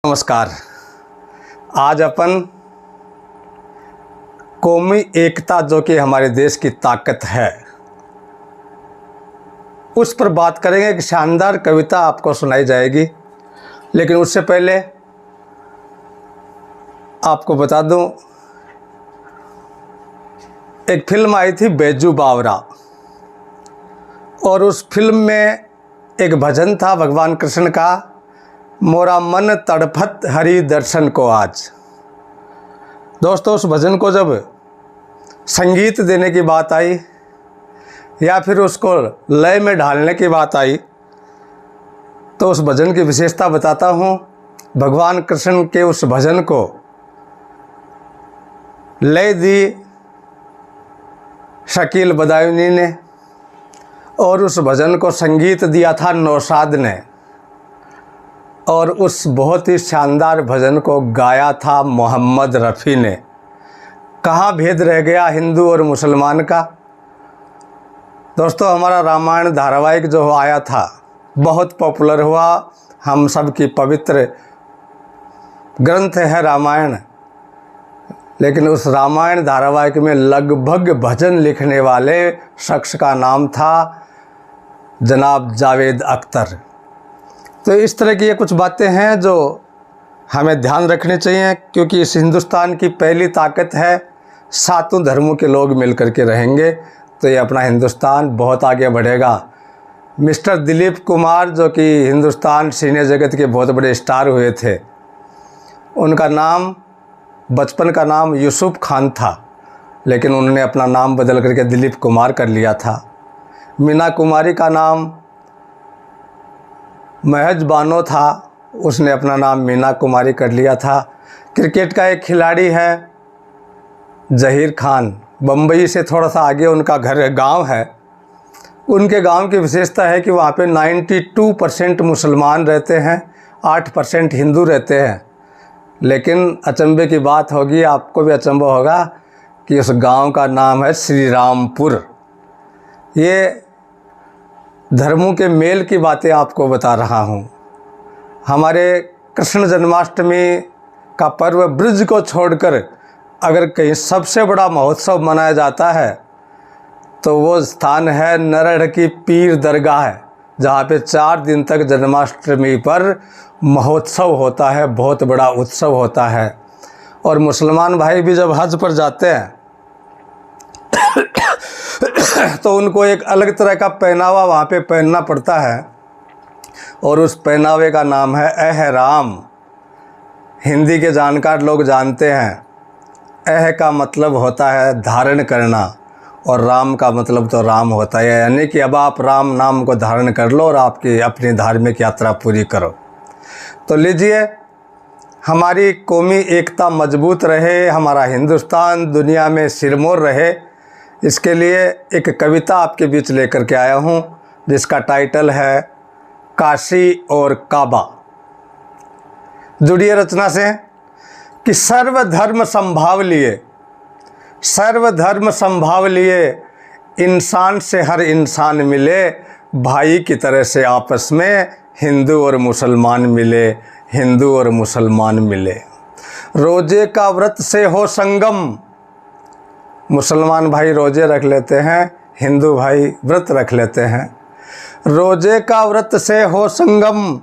नमस्कार। आज अपन कौमी एकता जो कि हमारे देश की ताकत है उस पर बात करेंगे। एक शानदार कविता आपको सुनाई जाएगी, लेकिन उससे पहले आपको बता दूं, एक फिल्म आई थी बैजू बावरा, और उस फिल्म में एक भजन था भगवान कृष्ण का, मोरा मन तड़फत हरि दर्शन को आज। दोस्तों, उस भजन को जब संगीत देने की बात आई या फिर उसको लय में ढालने की बात आई तो उस भजन की विशेषता बताता हूँ। भगवान कृष्ण के उस भजन को लय दी शकील बदायूनी ने, और उस भजन को संगीत दिया था नौशाद ने, और उस बहुत ही शानदार भजन को गाया था मोहम्मद रफ़ी ने। कहाँ भेद रह गया हिंदू और मुसलमान का। दोस्तों, हमारा रामायण धारावाहिक जो आया था बहुत पॉपुलर हुआ, हम सब की पवित्र ग्रंथ है रामायण, लेकिन उस रामायण धारावाहिक में लगभग भजन लिखने वाले शख्स का नाम था जनाब जावेद अख्तर। तो इस तरह की ये कुछ बातें हैं जो हमें ध्यान रखनी चाहिए, क्योंकि इस हिंदुस्तान की पहली ताकत है सातों धर्मों के लोग मिलकर के रहेंगे तो ये अपना हिंदुस्तान बहुत आगे बढ़ेगा। मिस्टर दिलीप कुमार जो कि हिंदुस्तान सिने जगत के बहुत बड़े स्टार हुए थे, उनका नाम बचपन का नाम यूसुफ खान था, लेकिन उन्होंने अपना नाम बदल करके दिलीप कुमार कर लिया था। मीना कुमारी का नाम महज बानो था, उसने अपना नाम मीना कुमारी कर लिया था। क्रिकेट का एक खिलाड़ी है जहीर खान, बम्बई से थोड़ा सा आगे उनका गांव है। उनके गांव की विशेषता है कि वहाँ पे 92% मुसलमान रहते हैं, 8% हिंदू रहते हैं। लेकिन अचंभे की बात होगी, आपको भी अचंभा होगा कि उस गांव का नाम है श्री रामपुर। ये धर्मों के मेल की बातें आपको बता रहा हूँ। हमारे कृष्ण जन्माष्टमी का पर्व ब्रज को छोड़कर अगर कहीं सबसे बड़ा महोत्सव मनाया जाता है तो वो स्थान है नरहड़ की पीर दरगाह है, जहाँ पे 4 दिन तक जन्माष्टमी पर महोत्सव होता है, बहुत बड़ा उत्सव होता है। और मुसलमान भाई भी जब हज पर जाते हैं तो उनको एक अलग तरह का पहनावा वहाँ पे पहनना पड़ता है, और उस पहनावे का नाम है एहराम। हिंदी के जानकार लोग जानते हैं, एह का मतलब होता है धारण करना, और राम का मतलब तो राम होता है, यानी कि अब आप राम नाम को धारण कर लो और आपकी अपनी धार्मिक यात्रा पूरी करो। तो लीजिए, हमारी कौमी एकता मजबूत रहे, हमारा हिंदुस्तान दुनिया में सिरमौर रहे, इसके लिए एक कविता आपके बीच लेकर के आया हूँ, जिसका टाइटल है काशी और काबा। जुड़िए रचना से कि सर्वधर्म संभाव लिए, सर्वधर्म संभाव लिए, इंसान से हर इंसान मिले, भाई की तरह से आपस में हिंदू और मुसलमान मिले, हिंदू और मुसलमान मिले। रोजे का व्रत से हो संगम, मुसलमान भाई रोजे रख लेते हैं, हिंदू भाई व्रत रख लेते हैं। रोजे का व्रत से हो संगम,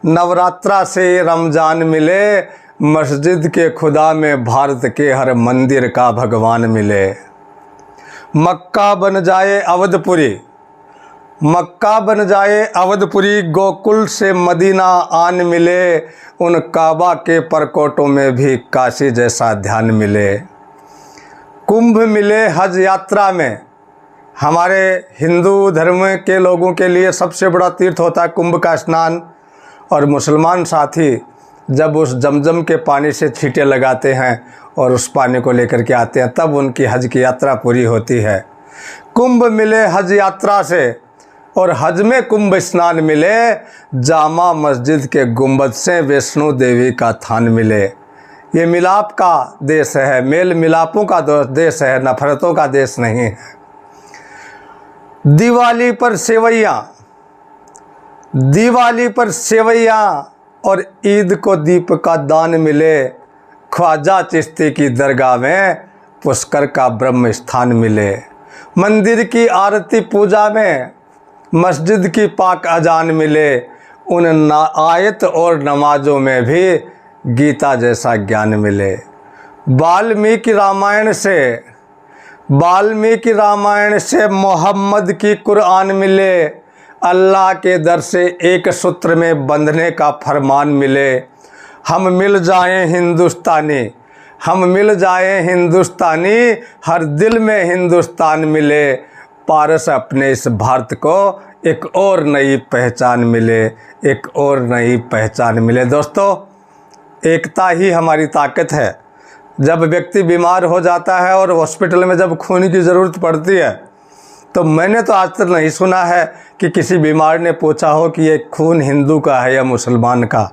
नवरात्रा से रमजान मिले, मस्जिद के खुदा में भारत के हर मंदिर का भगवान मिले। मक्का बन जाए अवधपुरी, मक्का बन जाए अवधपुरी, गोकुल से मदीना आन मिले, उन काबा के परकोटों में भी काशी जैसा ध्यान मिले। कुंभ मिले हज यात्रा में, हमारे हिंदू धर्म के लोगों के लिए सबसे बड़ा तीर्थ होता है कुंभ का स्नान, और मुसलमान साथी जब उस जमजम के पानी से छींटे लगाते हैं और उस पानी को लेकर के आते हैं, तब उनकी हज की यात्रा पूरी होती है। कुंभ मिले हज यात्रा से, और हज में कुंभ स्नान मिले, जामा मस्जिद के गुंबद से वैष्णो देवी का थान मिले। ये मिलाप का देश है, मेल मिलापों का देश है, नफरतों का देश नहीं है। दिवाली पर सेवैयाँ, दिवाली पर सेवैयाँ और ईद को दीप का दान मिले, ख्वाजा चिश्ती की दरगाह में पुष्कर का ब्रह्म स्थान मिले। मंदिर की आरती पूजा में, मस्जिद की पाक अजान मिले, उन आयत और नमाजों में भी गीता जैसा ज्ञान मिले। वाल्मीकि रामायण से मोहम्मद की कुरान मिले, अल्लाह के दर से एक सूत्र में बंधने का फरमान मिले। हम मिल जाएं हिंदुस्तानी, हर दिल में हिंदुस्तान मिले। पारस अपने इस भारत को एक और नई पहचान मिले। दोस्तों, एकता ही हमारी ताकत है। जब व्यक्ति बीमार हो जाता है और हॉस्पिटल में जब खून की ज़रूरत पड़ती है, तो मैंने तो आज तक नहीं सुना है कि किसी बीमार ने पूछा हो कि ये खून हिंदू का है या मुसलमान का।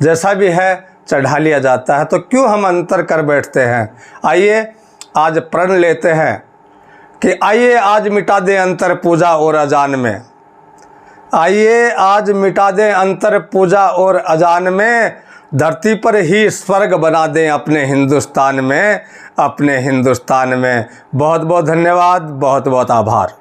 जैसा भी है चढ़ा लिया जाता है। तो क्यों हम अंतर कर बैठते हैं? आइए आज प्रण लेते हैं कि आइए आज मिटा दें अंतर पूजा और अजान में। आइए आज मिटा दें अंतर पूजा और अजान में, धरती पर ही स्वर्ग बना दें अपने हिंदुस्तान में। बहुत बहुत धन्यवाद, बहुत बहुत आभार।